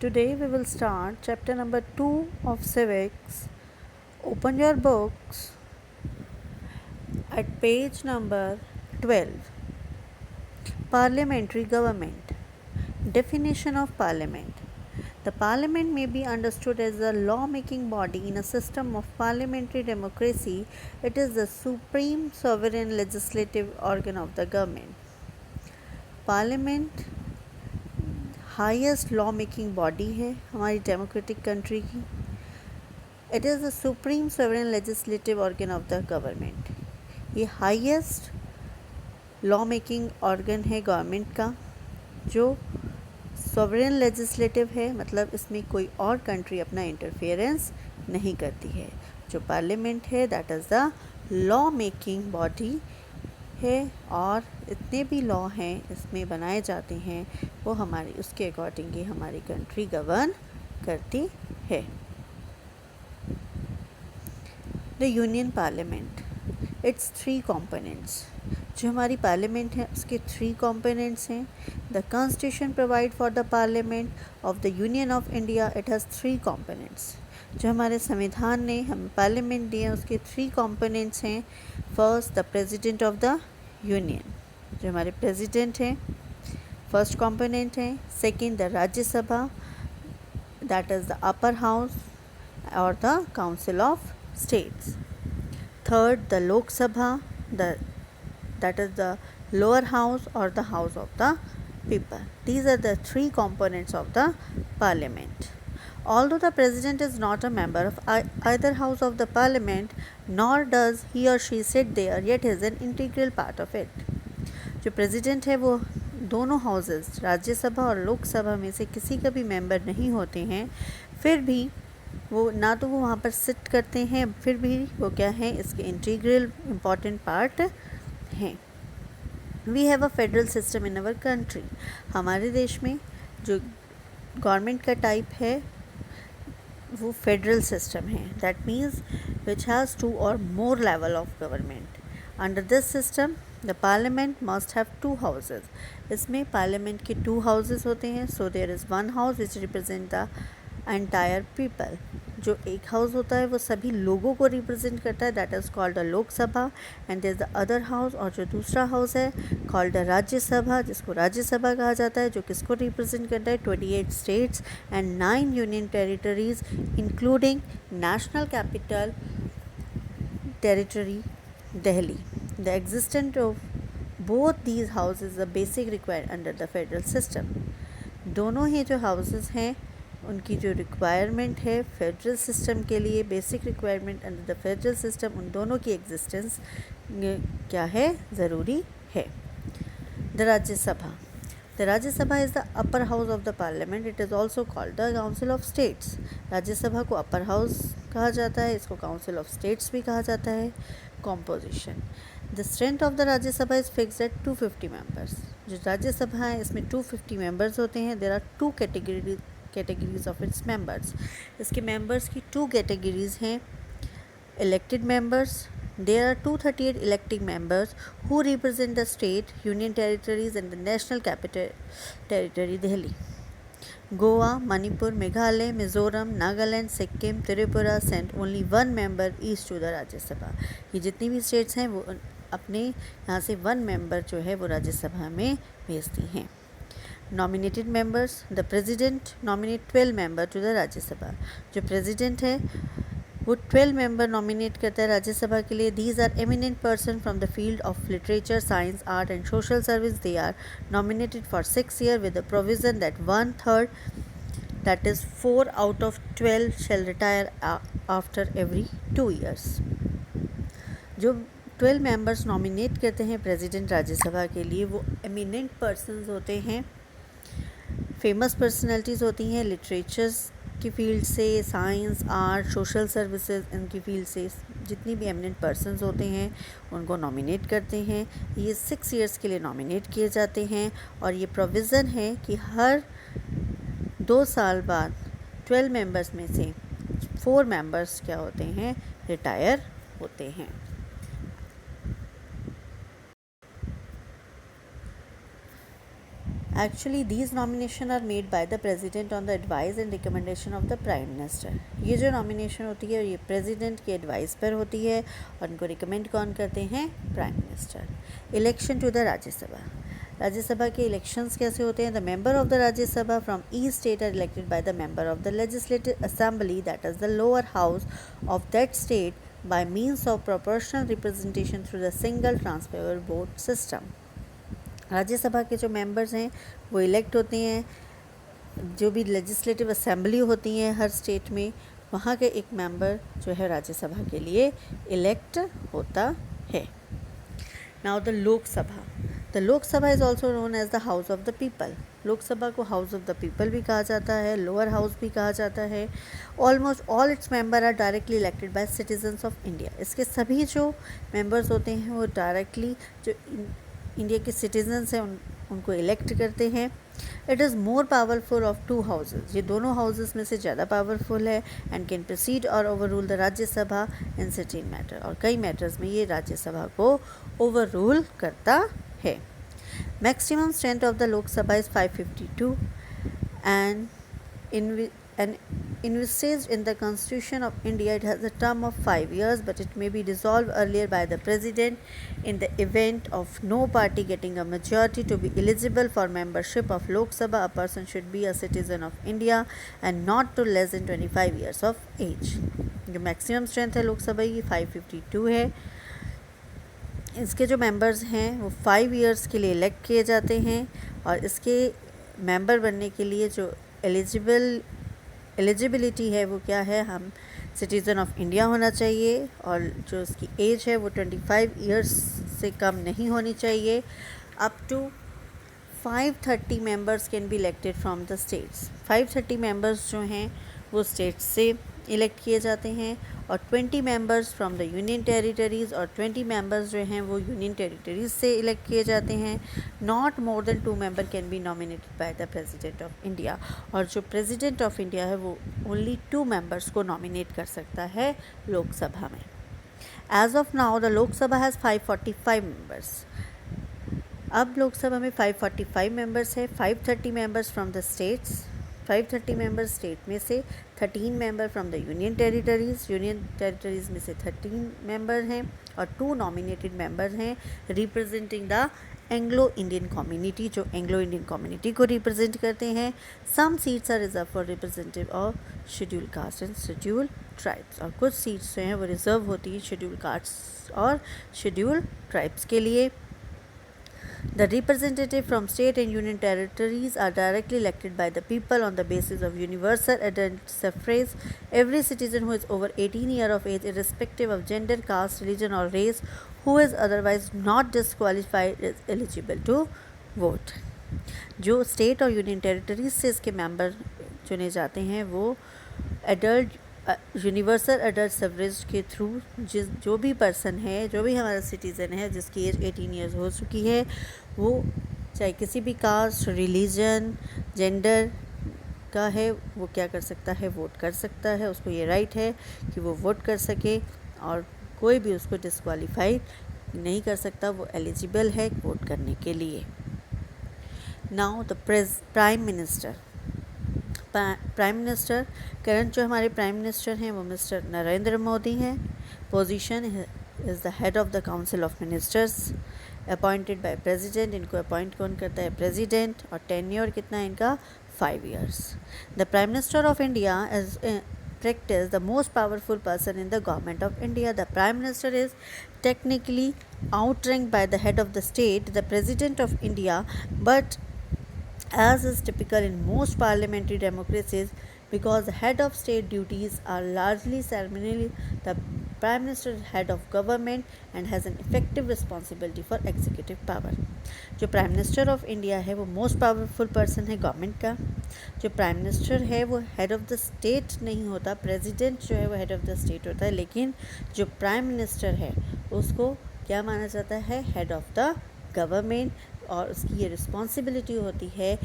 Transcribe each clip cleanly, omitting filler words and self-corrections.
Today we will start chapter number 2 of civics. Open your books at page number 12. Parliamentary government. Definition of parliament. The parliament may be understood as a law-making body in a system of parliamentary democracy. It is the supreme sovereign legislative organ of the government. Parliament highest law making body है हमारी democratic country की. It is the supreme sovereign legislative organ of the government. ये highest law making organ है government का, जो sovereign legislative है, मतलब इसमें कोई और कंट्री अपना इंटरफेरेंस नहीं करती है. जो पार्लियामेंट है that is the law making body है, और इतने भी लॉ हैं इसमें बनाए जाते हैं वो हमारी उसके अकॉर्डिंग ही हमारी कंट्री गवर्न करती है. The union parliament, it's 3 components. जो हमारी पार्लियामेंट है उसके 3 कंपोनेंट्स हैं. The constitution provide for the parliament of the union of India, it has 3 components. जो हमारे संविधान ने हम पार्लियामेंट दिए उसके 3 कंपोनेंट्स हैं. First the president of the union, जो हमारे प्रेसिडेंट हैं, फर्स्ट कंपोनेंट है. Second the Rajya Sabha, that is the upper house और the council of states. Third the Lok Sabha, that is the lower house और the house of the people. These are the 3 components of the parliament. Although the president is not a member of either house of the parliament, nor does he or she sit there, yet is an integral part of it. जो president है वो दोनों houses Rajya Sabha और लोकसभा में से किसी का भी मेंबर नहीं होते हैं, फिर भी वो ना तो वो वहाँ पर सिट करते हैं, फिर भी वो क्या है, इसके इंटीग्रल इम्पॉर्टेंट पार्ट हैं. We have a federal system in our country. हमारे देश में जो गवर्नमेंट का टाइप है वो फेडरल सिस्टम है. That means which has 2 or more level of government. Under this system the parliament must have 2 houses. इसमें पार्लियामेंट के 2 houses होते हैं. So there is 1 house which represent the entire people. जो एक house होता है वो सभी लोगों को रिप्रेजेंट करता है, that is called the Lok Sabha. And there is the other house, और जो दूसरा हाउस है कॉल्ड द राज्यसभा, जिसको राज्यसभा कहा जाता है, जो किसको रिप्रेजेंट करता है, 28 states and 9 union territories including national capital territory Delhi. The existence of both these houses the basic required under the federal system. दोनों ही जो हाउसेज हैं उनकी जो रिक्वायरमेंट है फेडरल सिस्टम के लिए, basic requirement under the federal system, उन दोनों की एग्जिस्टेंस क्या है, ज़रूरी है. The Rajya Sabha. The Rajya Sabha is the upper house of the parliament. It is also called the council of states. Rajya Sabha को अपर हाउस कहा जाता है, इसको काउंसिल ऑफ स्टेट्स भी कहा जाता है. Composition. The strength of the Rajya Sabha is fixed at 250 members. जो राज्यसभा है इसमें 250 मेंबर्स होते हैं. There are 2 categories of its members. इसके मेंबर्स की 2 कैटेगरीज हैं. Elected members, there are 238 electing members who represent the state, union territories and the national capital territory Delhi. Goa, Manipur, Meghalaya, Mizoram, Nagaland, Sikkim, Tripura sent only 1 member each to the Rajya Sabha. ये जितनी भी states हैं वो अपने यहाँ से 1 मेंबर जो है वो राज्यसभा में भेजती हैं. Nominated members. The president nominate 12 member to the Rajya Sabha. जो प्रेसिडेंट है वो 12 मेंबर नॉमिनेट करता है राज्यसभा के लिए. These are eminent person from the field of literature, science, art and social service. They are nominated for 6 years with the provision that 1/3, that is 4 out of 12, shall retire after every 2 years. जो 12 members nominate करते हैं president Rajya Sabha के लिए वो eminent persons होते हैं, famous personalities होती हैं लिटरेचर्स की फील्ड से, साइंस, आर्ट, सोशल सर्विसेज, इनकी फील्ड से जितनी भी एमिनेंट पर्सन्स होते हैं उनको नॉमिनेट करते हैं. ये 6 years के लिए नॉमिनेट किए जाते हैं. और ये प्रोविज़न है कि हर 2 साल बाद 12 मेंबर्स में से 4 मेंबर्स क्या होते हैं, रिटायर होते हैं. Actually these nomination are made by the president on the advice and recommendation of the prime minister. ये जो नॉमिनेशन होती है ये प्रेजिडेंट की एडवाइस पर होती है और उनको रिकमेंड कौन करते हैं? Prime minister. Election to the Rajya Sabha. Rajya Sabha के इलेक्शंस कैसे होते हैं? The member of the Rajya Sabha from each state are elected by the member of the legislative assembly that is the lower house of that state by means of proportional representation through the single transferable vote system। Rajya Sabha के जो members हैं वो elect होते हैं, जो भी legislative assembly होती हैं हर स्टेट में, वहाँ के एक मेंबर जो है राज्यसभा के लिए इलेक्ट होता है। Now the Lok Sabha. The Lok Sabha is also known as the house of the people. Lok Sabha को हाउस ऑफ द पीपल भी कहा जाता है, लोअर हाउस भी कहा जाता है। Almost all its member are directly elected by citizens of India. इसके सभी जो मेंबर्स होते हैं वो डायरेक्टली जो इंडिया के सिटीजन्स हैं उनको इलेक्ट करते हैं। It is more powerful of to houses. ये दोनों हाउसेस में से ज़्यादा पावरफुल है एंड कैन प्रोसीड और over rule the Rajya Sabha in certain matter. और कई मैटर्स में ये राज्यसभा को ओवर रूल करता है। Maximum strength of the Lok Sabha is 552 and envisaged in the Constitution of India. It has a term of 5 years, but it may be dissolved earlier by the President in the event of no party getting a majority. To be eligible for membership of Lok Sabha, a person should be a citizen of India and not to less than 25 years of age. जो maximum strength है लोकसभा की 552 है। इसके जो members हैं वो 5 years के लिए इलेक्ट किए जाते हैं और इसके मेंबर बनने के लिए जो एलिजिबिलिटी है वो क्या है? हम सिटीज़न ऑफ इंडिया होना चाहिए और जो उसकी एज है वो 25 इयर्स से कम नहीं होनी चाहिए। Up to 530 members can be elected from the states. 530 members जो हैं वो स्टेट्स से इलेक्ट किए जाते हैं और 20 members from the union territories और 20 मेंबर्स जो हैं वो यूनियन टेरिटरीज़ से इलेक्ट किए जाते हैं। Not more than 2 member can be nominated by the president of India. और जो प्रेसिडेंट ऑफ इंडिया है वो ओनली 2 मेंबर्स को नॉमिनेट कर सकता है लोकसभा में। As of now the Lok Sabha has 545 members. अब लोकसभा में 545 मेंबर्स है। 530 members from the states, 530 member state में से, 13 member from the union territories में से 13 मेंबर हैं और 2 नॉमिनेटेड मेंबर हैं representing the Anglo Indian community, जो एंग्लो इंडियन कम्युनिटी को रिप्रेजेंट करते हैं। Some seats are reserve for representative of schedule caste and schedule tribes. और कुछ सीट्स जो हैं वो रिजर्व होती हैं शेड्यूल कास्ट और शेड्यूल ट्राइब्स के लिए। The representatives from state and union territories are directly elected by the people on the basis of universal adult suffrage. Every citizen who is over 18 years of age, irrespective of gender, caste, religion or race, who is otherwise not disqualified, is eligible to vote. जो state और union territories से इसके member चुने जाते हैं वो adult universal adult suffrage के through जो भी पर्सन है, जो भी हमारा सिटीज़न है जिसकी एज 18 इयर्स हो चुकी है, वो चाहे किसी भी कास्ट, रिलीजन, जेंडर का है, वो क्या कर सकता है? वोट कर सकता है। उसको ये राइट है कि वो वोट कर सके और कोई भी उसको डिस्क्वालीफाई नहीं कर सकता। वो एलिजिबल है वोट करने के लिए। Now the prime minister. Prime minister, current जो हमारे प्राइम मिनिस्टर हैं वो मिस्टर नरेंद्र मोदी हैं। Position is the head of the council of ministers appointed by president. इनको अपॉइंट कौन करता है? प्रेसिडेंट। और टेन्योर कितना है इनका? 5 years. The prime minister of India is practice the most powerful person in the government of India. The Prime Minister is technically outranked by the head of the state, the President of India, but as is typical in most parliamentary democracies, because the head of state duties are largely ceremonial, the Prime Minister is head of government and has an effective responsibility for executive power. जो prime minister of India है वो most powerful person है government का। जो prime minister है वो head of the state नहीं होता, प्रेसिडेंट जो है वो हेड ऑफ द स्टेट होता है, लेकिन जो प्राइम मिनिस्टर है उसको क्या माना जाता है? Head of the government. और उसकी ये रिस्पॉन्सिबिलिटी होती है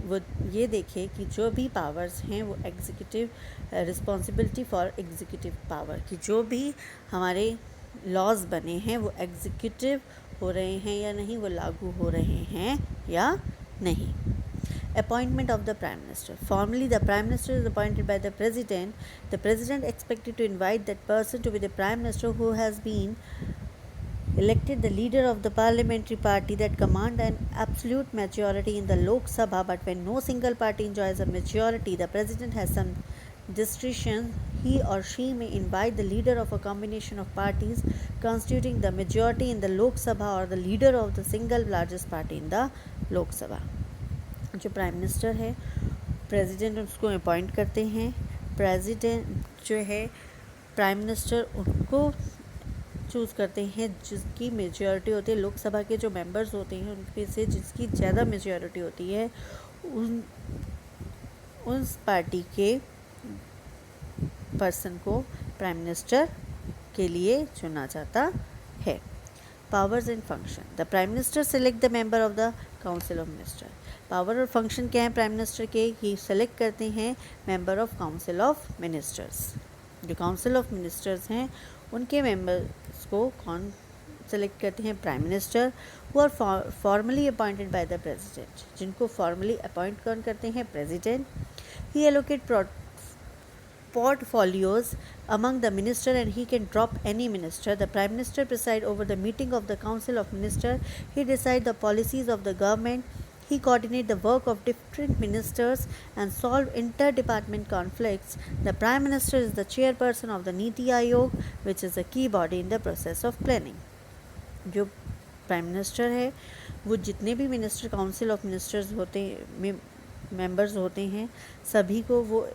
वो ये देखे कि जो भी पावर्स हैं वो executive responsibility for executive power, कि जो भी हमारे लॉज बने हैं वो एग्जीक्यूटिव हो रहे हैं या नहीं, वो लागू हो रहे हैं या नहीं। Appointment of the Prime Minister. Formally, the Prime Minister is appointed by the President. The President expected to invite that person to be the Prime Minister who has been elected the leader of the parliamentary party that command an absolute majority in the Lok Sabha, but when no single party enjoys a majority, the President has some discretion. He or she may invite the leader of a combination of parties constituting the majority in the Lok Sabha or the leader of the single largest party in the Lok Sabha. जो prime minister है, president उसको appoint करते हैं। President जो है prime minister उनको choose करते हैं जिसकी मेजॉरिटी होती है, लोकसभा के जो मेंबर्स होते हैं उनमें से जिसकी ज़्यादा मेजॉरिटी होती है उस पार्टी के पर्सन को प्राइम मिनिस्टर के लिए चुना जाता है। Powers and function. The prime minister select the member of the council of minister. Power और फंक्शन क्या है प्राइम मिनिस्टर के? ये सेलेक्ट करते हैं member of council of ministers. जो काउंसिल ऑफ मिनिस्टर्स हैं उनके मेंबर्स को कौन सेलेक्ट करते हैं? Prime minister. वो are formally appointed by the president. जिनको फॉर्मली अपॉइंट कौन करते हैं? President. He allocate portfolios among the minister and he can drop any minister. The prime minister preside over the meeting of the council of minister. He decide the policies of the government. He coordinate the work of different ministers and solve interdepartment conflicts. The prime minister is the chairperson of the Niti Aayog, which is a key body in the process of planning. जो prime minister है वो जितने भी minister council of ministers होते में members होते हैं सभी को वो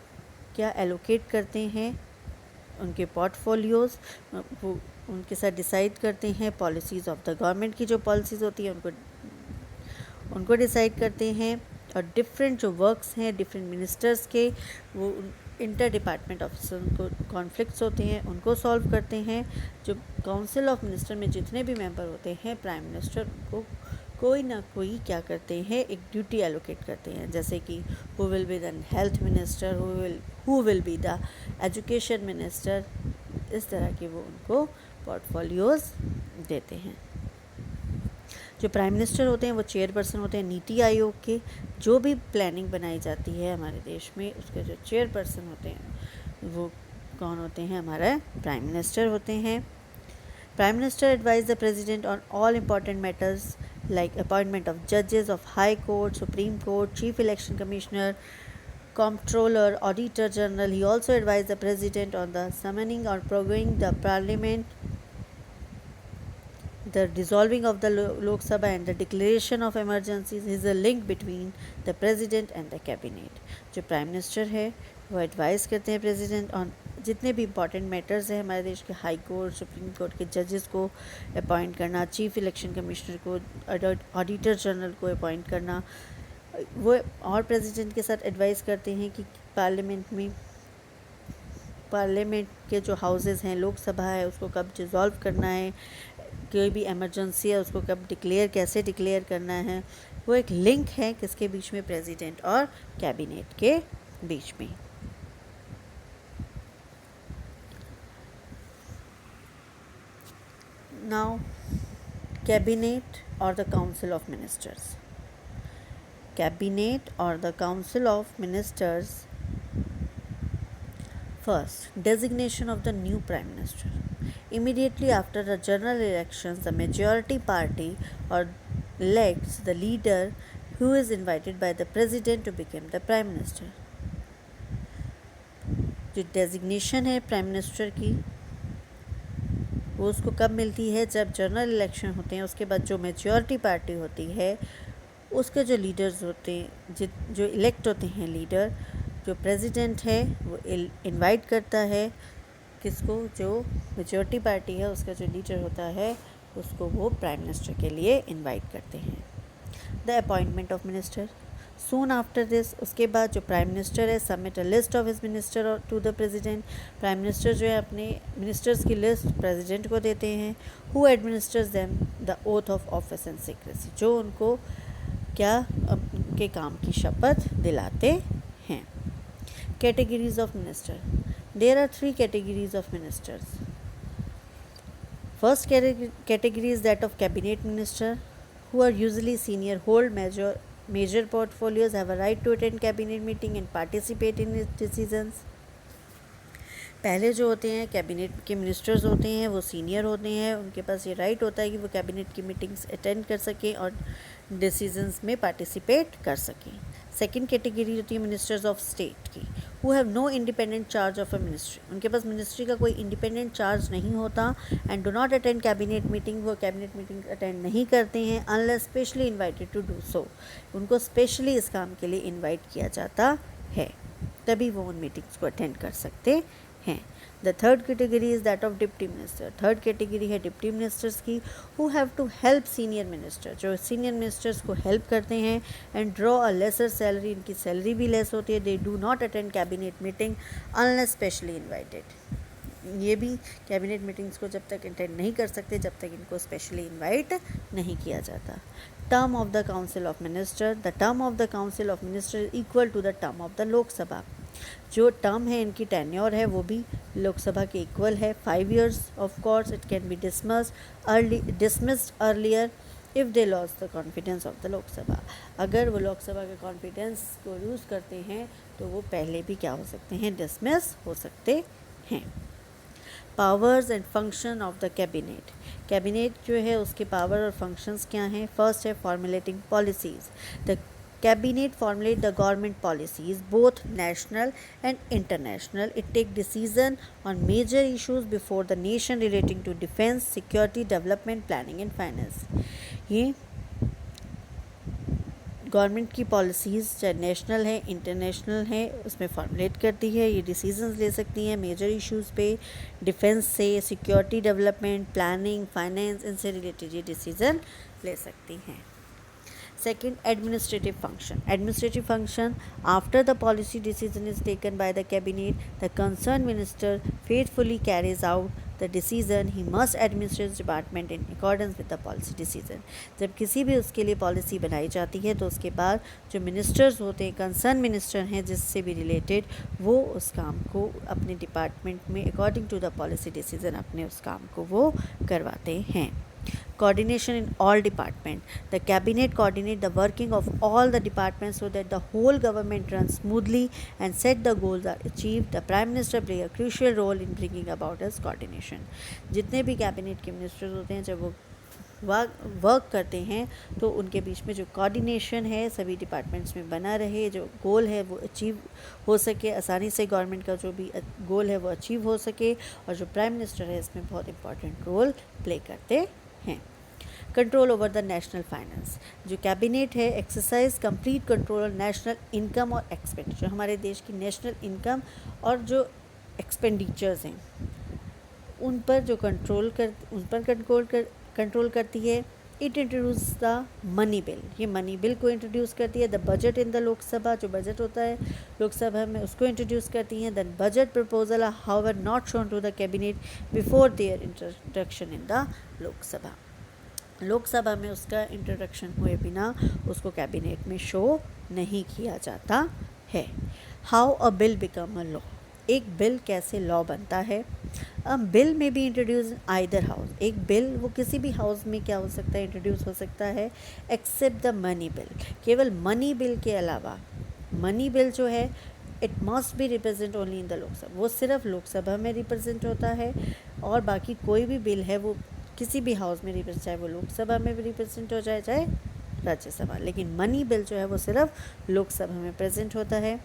क्या एलोकेट करते हैं, उनके पोर्टफोलियोज़ वो उनके साथ डिसाइड करते हैं। पॉलिसीज़ ऑफ द गवर्नमेंट की जो पॉलिसीज़ होती है उनको डिसाइड करते हैं और डिफरेंट जो वर्क्स हैं डिफरेंट मिनिस्टर्स के वो इंटर डिपार्टमेंट ऑफिसर को कॉन्फ्लिक्ट्स होते हैं उनको सॉल्व करते हैं। जो काउंसिल ऑफ मिनिस्टर में जितने भी मेंबर होते हैं प्राइम मिनिस्टर को कोई ना कोई क्या करते हैं एक ड्यूटी एलोकेट करते हैं, जैसे कि who will be the health minister, who will be the education minister, इस तरह के वो उनको पोर्टफोलियोज़ देते हैं। जो प्राइम मिनिस्टर होते हैं वो चेयरपर्सन होते हैं नीति आयोग के। जो भी प्लानिंग बनाई जाती है हमारे देश में उसके जो चेयरपर्सन होते हैं वो कौन होते हैं? हमारा प्राइम मिनिस्टर होते हैं। Prime minister advise the president on all important matters like appointment of judges of High Court, Supreme Court, Chief Election Commissioner, Comptroller, Auditor General. He also advised the President on the summoning or proroguing the Parliament, the dissolving of the Lok Sabha and the declaration of emergencies. He is a link between the President and the Cabinet. जो Prime Minister है वो advice करते हैं president on जितने भी important matters हैं हमारे देश के। हाई कोर्ट, सुप्रीम कोर्ट के जजेस को अपॉइंट करना, चीफ इलेक्शन कमिश्नर को, ऑडिटर जनरल को अपॉइंट करना, वो और प्रेसिडेंट के साथ एडवाइस करते हैं कि पार्लियामेंट के जो हाउसेस हैं, लोकसभा है, उसको कब डिज़ोल्व करना है, कोई भी इमरजेंसी है उसको कब कैसे डिक्लेयर करना है। वो एक लिंक है किसके बीच में? प्रेसिडेंट और कैबिनेट के बीच में। Now, cabinet or the council of ministers. Cabinet or the council of ministers. First, designation of the new prime minister. Immediately after the general elections, the majority party or elects the leader who is invited by the president to become the prime minister. जो designation है prime minister की वो उसको कब मिलती है? जब general election होते हैं उसके बाद जो मेजॉरिटी पार्टी होती है उसके जो लीडर्स होते हैं जो इलेक्ट होते हैं लीडर, जो प्रेसिडेंट है वो इनवाइट करता है किसको? जो मेजॉरिटी पार्टी है उसका जो लीडर होता है उसको वो प्राइम मिनिस्टर के लिए इनवाइट करते हैं। The appointment of minister. Soon after this उसके बाद जो प्राइम मिनिस्टर है submit a list of his minister to the president. Prime minister जो है अपने मिनिस्टर्स की लिस्ट प्रेसिडेंट को देते हैं। Who administers them the oath of office and secrecy, जो उनको क्या उनके काम की शपथ दिलाते हैं। Categories of minister. There are 3 categories of ministers. First category is that of cabinet minister who are usually senior, hold major major portfolios have a right to attend cabinet meeting and participate in its decisions. पहले जो होते हैं cabinet के ministers होते हैं वो senior होते हैं, उनके पास ये राइट होता है कि वो कैबिनेट की मीटिंग्स अटेंड कर सकें और डिसीजंस में पार्टिसिपेट कर सकें. सेकंड कैटेगरी होती है मिनिस्टर्स ऑफ स्टेट की, who have no independent charge of a ministry. उनके पास मिनिस्ट्री का कोई इंडिपेंडेंट चार्ज नहीं होता and do not attend cabinet meeting. वो कैबिनेट मीटिंग अटेंड नहीं करते हैं unless specially invited to do so. उनको स्पेशली इस काम के लिए इन्वाइट किया जाता है, तभी वो उन मीटिंग्स को अटेंड कर सकते हैं. The third category is that of deputy minister. Third category है डिप्टी मिनिस्टर्स की, who have to help senior minister. जो सीनियर मिनिस्टर्स को हेल्प करते हैं and draw a lesser salary. इनकी सैलरी भी लेस होती है. They do not attend cabinet meeting unless specially invited. ये भी कैबिनेट मीटिंग्स को जब तक अटेंड नहीं कर सकते जब तक इनको स्पेशली इन्वाइट नहीं किया जाता. Term of the council of minister. The term of the council of minister equal to the term of the Lok Sabha. जो टर्म है इनकी टेन्योर है वो भी लोकसभा के इक्वल है, 5 years. Of course it can be dismissed earlier if they loss the confidence of the Lok Sabha. अगर वो लोकसभा के कॉन्फिडेंस को लूज़ करते हैं तो वो पहले भी क्या हो सकते हैं, डिसमिस हो सकते हैं. Powers and function of the cabinet. Cabinet जो है उसके पावर और फंक्शंस क्या हैं. फर्स्ट है formulating policies. The Cabinet formulate the government policies, both national and international. It take decision on major issues before the nation relating to defense, security, development, planning and finance. ये government की policies चाहे national है international है उसमें formulate करती है. ये decisions ले सकती हैं मेजर इश्यूज़ पे, डिफेंस से, सिक्योरिटी, डेवलपमेंट, प्लानिंग, फाइनेंस, इनसे रिलेटेड ये डिसीजन ले सकती हैं. Second, administrative function. Administrative function, after the policy decision is taken by the cabinet, the concerned minister faithfully carries out the decision. He must administer his department in accordance with the policy decision. जब किसी भी उसके लिए policy बनाई जाती है तो उसके बाद जो मिनिस्टर्स होते हैं, कंसर्न मिनिस्टर हैं जिससे भी रिलेटेड, वो उस काम को अपने डिपार्टमेंट में according to the policy decision अपने उस काम को वो करवाते हैं. Coordination in all departments. The cabinet coordinate the working of all the departments so that the whole government runs smoothly and set the goals are achieved. The prime minister play a crucial role in bringing about this coordination. जितने भी cabinet के ministers होते हैं जब वो work करते हैं तो उनके बीच में जो कोऑर्डिनेशन है सभी डिपार्टमेंट्स में बना रहे, जो गोल है वो अचीव हो सके, आसानी से गवर्नमेंट का जो भी गोल है वो अचीव हो सके. और जो प्राइम मिनिस्टर है इसमें बहुत इंपॉर्टेंट रोल प्ले करते हैं. Control over the national finance. जो कैबिनेट है exercise complete control on national income और एक्सपेंडिचर. हमारे देश की नेशनल इनकम और जो एक्सपेंडिचर्स हैं उन पर कंट्रोल करती है. It introduce the money bill. ये मनी बिल को इंट्रोड्यूस करती है. The budget in the Lok Sabha. जो बजट होता है लोकसभा में उसको इंट्रोड्यूस करती हैं. The budget proposal are however not shown to the cabinet before their introduction in the Lok Sabha. Lok Sabha में उसका इंट्रोडक्शन हुए बिना उसको कैबिनेट में शो नहीं किया जाता है. How a bill become a law. एक बिल कैसे लॉ बनता है. बिल में भी इंट्रोड्यूस आइदर हाउस. एक बिल वो किसी भी हाउस में क्या हो सकता है, इंट्रोड्यूस हो सकता है, एक्सेप्ट द मनी बिल. केवल मनी बिल के अलावा मनी बिल जो है it must be represent only in the Lok Sabha. वो सिर्फ लोकसभा में रिप्रेजेंट होता है और बाकी कोई भी बिल है वो किसी भी हाउस में रिप्रेजेंट, चाहे वो लोकसभा में भी रिप्रेजेंट हो जाए चाहे राज्यसभा, लेकिन मनी बिल जो है वो सिर्फ लोकसभा में प्रेजेंट होता है.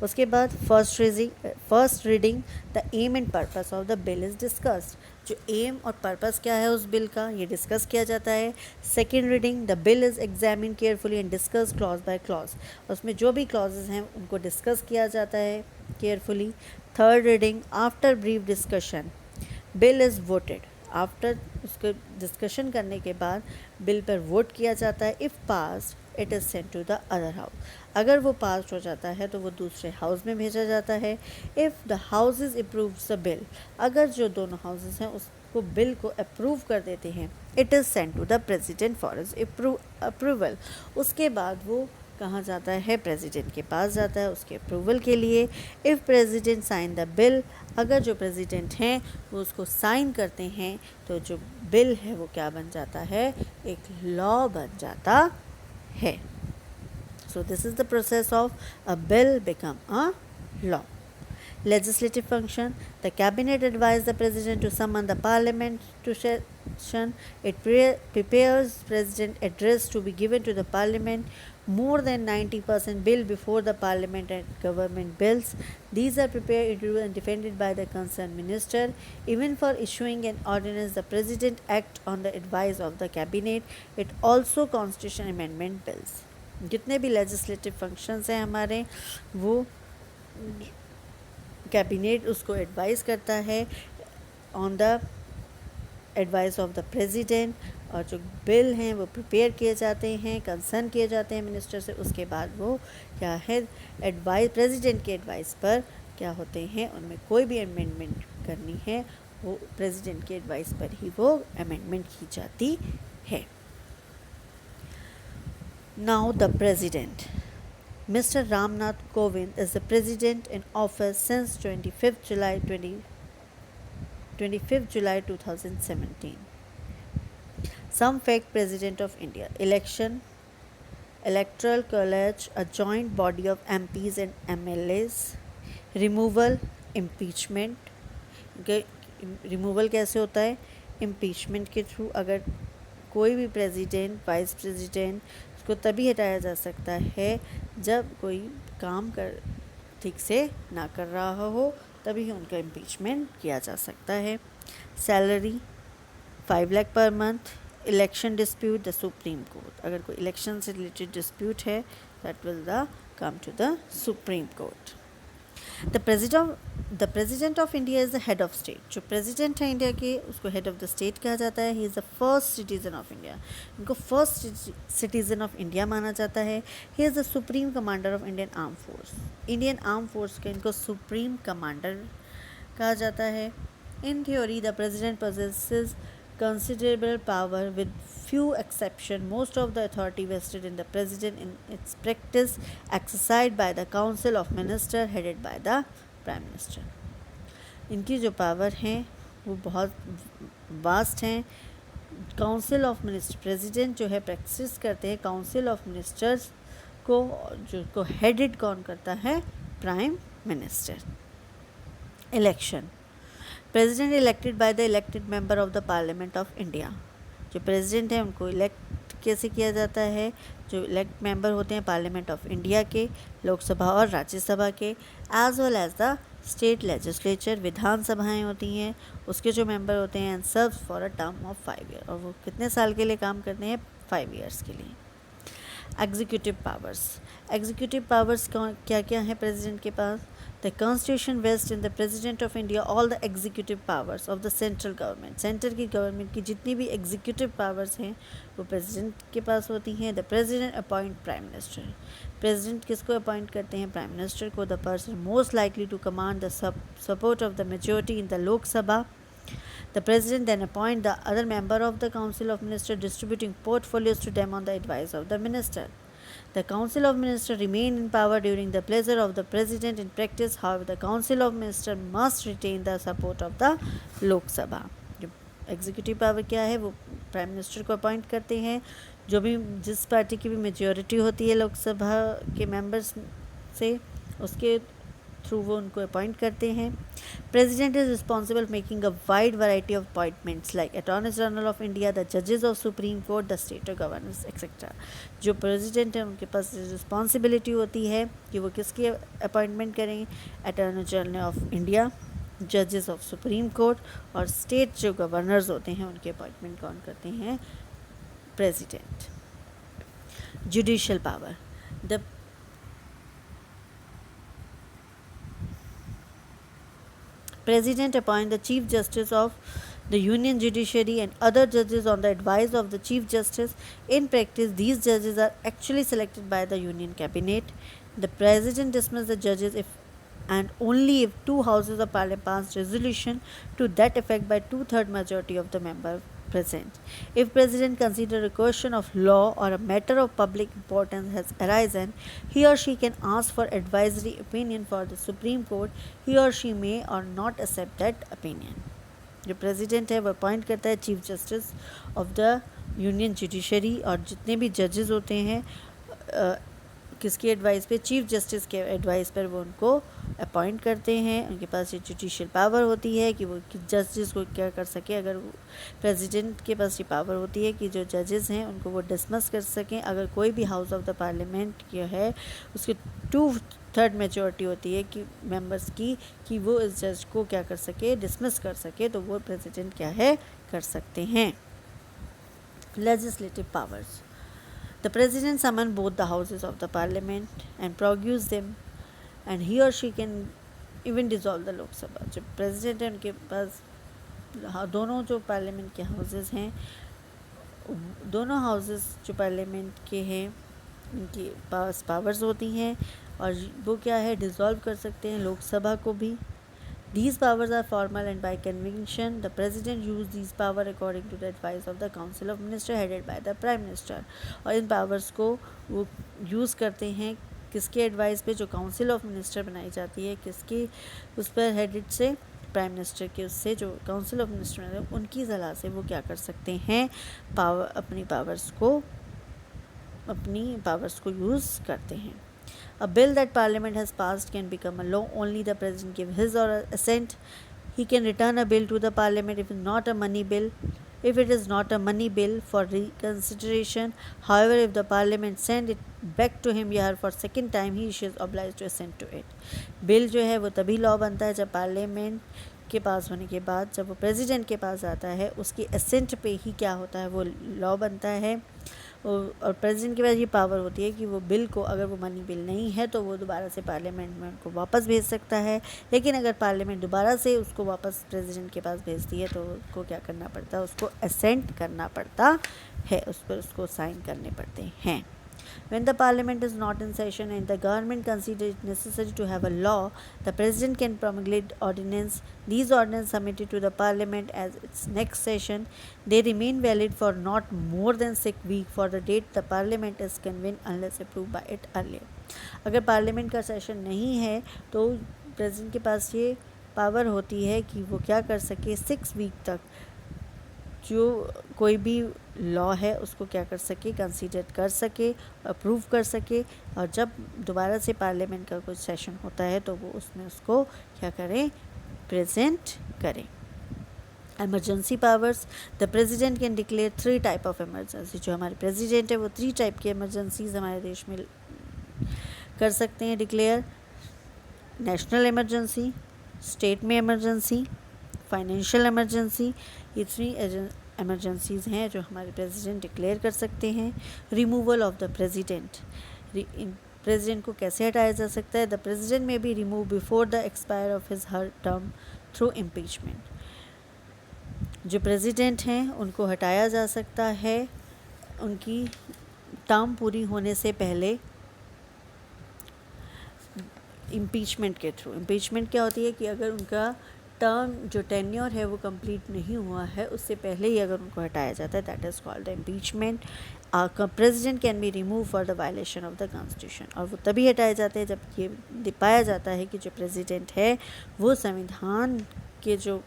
उसके बाद first reading the aim and purpose of the bill is discussed. जो एम और पर्पस क्या है उस बिल का ये डिस्कस किया जाता है. Second reading the bill is examine carefully and discuss clause by clause. उसमें जो भी क्लॉजेज हैं उनको डिस्कस किया जाता है carefully. Third reading after brief discussion bill is voted. After उसको डिस्कशन करने के बाद बिल पर वोट किया जाता है. If pass it is sent to the other house. अगर वो पास हो जाता है तो वो दूसरे हाउस में भेजा जाता है. If the houses approves the bill. अगर जो दोनों हाउसेज हैं उसको बिल को अप्रूव कर देते हैं it is sent to the president for his approval. उसके बाद वो कहाँ जाता है, प्रेसिडेंट के पास जाता है उसके अप्रूवल के लिए. If president sign the bill. अगर जो प्रेसिडेंट हैं वो उसको साइन करते हैं तो जो बिल है वो क्या बन जाता है, एक लॉ बन जाता है. So this is the process of a bill become a law. Legislative function. The cabinet advised the president to summon the parliament to session. It prepares president address to be given to the parliament. More than 90% bill before the parliament and government bills. These are prepared, introduced and defended by the concerned minister. Even for issuing an ordinance, the president act on the advice of the cabinet. It also constitution amendment bills. जितने भी legislative functions हैं हमारे, वो cabinet उसको advice करता है on the advice of the president, और जो बिल हैं वो प्रिपेयर किए जाते हैं, कंसर्न किए जाते हैं मिनिस्टर से, उसके बाद वो क्या है एडवाइस, प्रेसिडेंट के एडवाइस पर क्या होते हैं, उनमें कोई भी अमेंडमेंट करनी है वो प्रेसिडेंट के एडवाइस पर ही वो अमेंडमेंट की जाती है. Now the president. Mr. Ramnath Kovind is the president in office since 25th July 2017. Some fact: President of India. Election, Electoral College, a joint body of MPs and MLAs. Removal, impeachment. Removal कैसे होता है? Impeachment के through. अगर कोई भी president, vice president, उसको तभी हटाया जा सकता है जब कोई काम ठीक से ना कर रहा हो, तभी उनका इम्पीचमेंट किया जा सकता है. Salary 5 lakh per month. Election dispute, the supreme court. अगर कोई इलेक्शन से रिलेटेड डिस्प्यूट है, that will come to the supreme court. The president of India is the head of state. जो प्रेसिडेंट है इंडिया के, उसको हेड ऑफ द स्टेट कहा जाता है. He is the first citizen of India. इनको first citizen of India माना जाता है. He is the supreme commander of Indian arm force. Indian arm force के इनको सुप्रीम कमांडर कहा जाता है. In theory the president possesses considerable power with few exception. Most of the authority vested in the president in its practice exercised by the council of minister headed by the prime minister. इनकी जो power हैं वो बहुत vast हैं. Council of minister, president जो है practice करते हैं काउंसिल ऑफ मिनिस्टर्स को, जो हेडेड कौन करता है? Prime minister. Election. President elected by the elected member of the parliament of India. जो प्रेसिडेंट है उनको इलेक्ट कैसे किया जाता है? जो इलेक्ट मेंबर होते हैं पार्लियामेंट ऑफ इंडिया के, लोकसभा और राज्यसभा के, as well as the state legislature, विधानसभाएं होती हैं, उसके जो मेंबर होते हैं, and serve for a term of 5 year. और वो कितने साल के लिए काम करते हैं? 5 ईयर्स के लिए. Executive powers. एग्जीक्यूटिव पावर्स क्या क्या है प्रेसिडेंट के पास? The Constitution vests in the President of India all the executive powers of the central government. Centre की गवर्नमेंट की जितनी भी एग्जीक्यूटिव पावर्स हैं वो प्रेसिडेंट के पास होती हैं. द president appoint prime minister. President किसको अपॉइंट करते हैं? प्राइम मिनिस्टर को. The person most likely to command the support of the majority in the Lok Sabha. The President then appoint the other member of the Council of Ministers, distributing portfolios to them on the advice of the Minister. The Council of Ministers remain in power during the pleasure of the President in practice. However, the Council of Ministers must retain the support of the Lok Sabha. जो executive power क्या है? वो prime minister को appoint करते हैं. जो भी जिस पार्टी की भी मेजॉरिटी होती है लोकसभा के मेंबर्स से, उसके थ्रू वो उनको अपॉइंट करते हैं. President is responsible making a wide variety of appointments like attorney general of India, the जजेस of supreme court, the state of governors etcetera. जो प्रेसिडेंट है उनके पास रिस्पॉन्सिबिलिटी होती है कि वो किसकी अपॉइंटमेंट करेंगे? अटॉर्नी जनरल ऑफ इंडिया, जजेस ऑफ सुप्रीम कोर्ट, और स्टेट जो गवर्नर्स होते हैं उनकी अपॉइंटमेंट कौन करते हैं? President. Judicial power. The President appoint the Chief Justice of the Union Judiciary and other judges on the advice of the Chief Justice. In practice, these judges are actually selected by the Union Cabinet. The President dismisses the judges if and only if 2 houses of Parliament pass resolution to that effect by 2/3 majority of the member present. If President considers a question of law or a matter of public importance has arisen, he or she can ask for advisory opinion for the Supreme Court. He or she may or not accept that opinion. जो president है वो appoint करता है chief justice of the union judiciary, और जितने भी जजेस होते हैं किसकी एडवाइस पे, चीफ जस्टिस के एडवाइस पर वो उनको अपॉइंट करते हैं। उनके पास ये जुडिशियल पावर होती है कि वो जस्टिस को क्या कर सके। अगर प्रेसिडेंट के पास ये पावर होती है कि जो जजेस हैं उनको वो डिसमिस कर सकें। अगर कोई भी हाउस ऑफ द पार्लियामेंट जो है उसके 2/3 मेजॉरिटी होती है कि मेंबर्स की कि वो इस जज को क्या कर सके, डिसमिस कर सके, तो वो प्रेसिडेंट क्या है, कर सकते हैं। Legislative powers, the president summon both the houses of the parliament and prorogues them, and he or she can even dissolve the Lok Sabha. जो president है उनके पास दोनों जो पार्लियामेंट के हाउसेस हैं, दोनों हाउसेस जो पार्लियामेंट के हैं उनके पास पावर्स होती हैं और वो क्या है, डिसॉल्व कर सकते हैं लोकसभा को भी। These powers are formal and by convention. The president use these power according to the advice of the council of minister headed by the prime minister. और इन पावर्स को वो यूज़ करते हैं किसके एडवाइस पे, जो काउंसिल ऑफ मिनिस्टर बनाई जाती है, किसके उस पर हेडेड से, प्राइम मिनिस्टर के उससे, जो काउंसिल ऑफ मिनिस्टर उनकी सलाह से वो क्या कर सकते हैं, अपनी पावर्स को यूज़ करते हैं। A bill that Parliament has passed can become a law only the President give his or her assent. He can return a bill to the Parliament if it is not a money bill. If it is not a money bill for reconsideration, however, if the Parliament send it back to him या for second time, he is obliged to assent to it. Bill जो है वो तभी law बनता है जब parliament के पास होने के बाद, जब वो प्रेसिडेंट के पास आता है, उसकी असेंट पे ही क्या होता है, वो लॉ बनता है। और प्रेसिडेंट के पास ये पावर होती है कि वो बिल को, अगर वो मनी बिल नहीं है तो वो दोबारा से पार्लियामेंट में उनको वापस भेज सकता है। लेकिन अगर पार्लियामेंट दोबारा से उसको वापस प्रेसिडेंट के पास भेजती है तो उसको क्या करना पड़ता है, उसको असेंट करना पड़ता है, उस पर उसको साइन करने पड़ते हैं। When the parliament is not in session and the government considers it necessary to have a law, the president can promulgate ordinance. These ordinances submitted to the parliament as its next session. They remain valid for not more than 6 weeks for the date the parliament is convened unless approved by it earlier. अगर parliament का session नहीं है तो president के पास ये power होती है कि वो क्या कर सके, 6 वीक तक जो कोई भी लॉ है उसको क्या कर सके, कंसीडर कर सके, अप्रूव कर सके, और जब दोबारा से पार्लियामेंट का कुछ सेशन होता है तो वो उसमें उसको क्या करें, प्रेजेंट करें। Emergency powers, the president can declare 3 type of emergency. जो हमारे प्रेसिडेंट है वो 3 टाइप की एमरजेंसीज हमारे देश में कर सकते हैं डिक्लेयर। नेशनल इमरजेंसी, स्टेट में इमरजेंसी, फाइनेंशियल इमरजेंसी, ये 3 एमरजेंसीज़ हैं जो हमारे प्रेसिडेंट डिक्लेयर कर सकते हैं। Removal of the president, president को कैसे हटाया जा सकता है। द प्रेसिडेंट में be remove before the expire of his her term through impeachment. जो प्रेसिडेंट हैं उनको हटाया जा सकता है उनकी टर्म पूरी होने से पहले इम्पीचमेंट के थ्रू। इम्पीचमेंट क्या होती है कि अगर उनका टर्म जो टेन्योर है वो कंप्लीट नहीं हुआ है, उससे पहले ही अगर उनको हटाया जाता है, that is called the impeachment. President can be remove for the violation of the constitution, और वो तभी हटाए जाते हैं जब ये पाया जाता है कि जो प्रेसिडेंट है वो संविधान के जो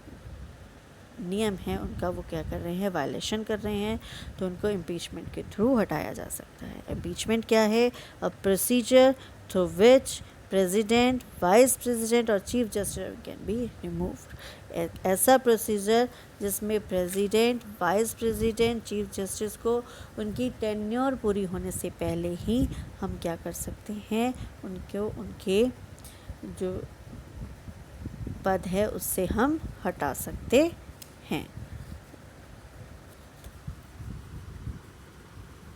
नियम हैं उनका वो क्या कर रहे हैं, वायलेशन कर रहे हैं, तो उनको इम्पीचमेंट के थ्रू हटाया जा सकता है। इम्पीचमेंट क्या है, a procedure through which president, vice president और chief justice can be removed. ऐसा प्रोसीजर जिसमें president, vice president, chief justice को उनकी टेन्योर पूरी होने से पहले ही हम क्या कर सकते हैं, उनके जो पद है उससे हम हटा सकते हैं।